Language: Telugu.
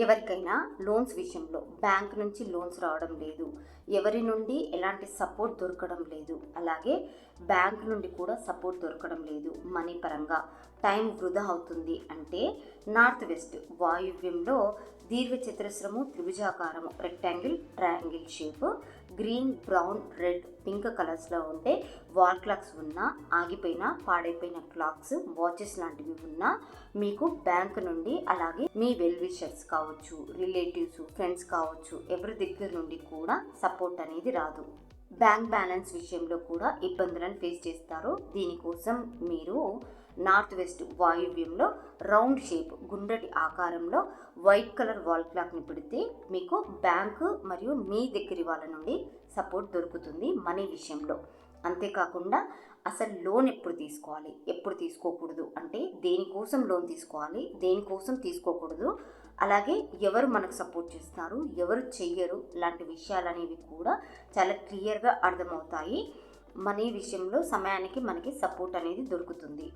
ఎవరికైనా లోన్స్ విషయంలో బ్యాంక్ నుంచి లోన్స్ రావడం లేదు, ఎవరి నుండి ఎలాంటి సపోర్ట్ దొరకడం లేదు, అలాగే బ్యాంక్ నుండి కూడా సపోర్ట్ దొరకడం లేదు, మనీ పరంగా టైం వృధా అవుతుంది అంటే నార్త్ వెస్ట్ వాయువ్యంలో దీర్ఘచతురస్రము, త్రిభుజాకారము, rectangle, triangle shape, green, brown, red, pink కలర్స్లో ఉంటే వాల్ క్లాక్స్ ఉన్నా, ఆగిపోయిన పాడైపోయిన క్లాక్స్, వాచెస్ లాంటివి ఉన్నా మీకు బ్యాంక్ నుండి, అలాగే మీ వెల్ విషర్స్ కావచ్చు, రిలేటివ్స్, ఫ్రెండ్స్ కావచ్చు, ఎవరి దగ్గర నుండి కూడా సపోర్ట్ అనేది రాదు. బ్యాంక్ బ్యాలెన్స్ విషయంలో కూడా ఇబ్బందులను ఫేస్ చేస్తారు. దీనికోసం మీరు నార్త్ వెస్ట్ వాయువ్యంలో రౌండ్ షేప్, గుండ్రటి ఆకారంలో వైట్ కలర్ వాల్ క్లాక్ని పెడితే మీకు బ్యాంకు మరియు మీ దగ్గర వాళ్ళ నుండి సపోర్ట్ దొరుకుతుంది మనీ విషయంలో. అంతేకాకుండా అసలు లోన్ ఎప్పుడు తీసుకోవాలి, ఎప్పుడు తీసుకోకూడదు, అంటే దేనికోసం లోన్ తీసుకోవాలి, దేనికోసం తీసుకోకూడదు, అలాగే ఎవరు మనకు సపోర్ట్ చేస్తారు, ఎవరు చెయ్యరు, లాంటి విషయాలు అనేవి కూడా చాలా క్లియర్గా అర్థమవుతాయి. మనీ విషయంలో సమయానికి మనకి సపోర్ట్ అనేది దొరుకుతుంది.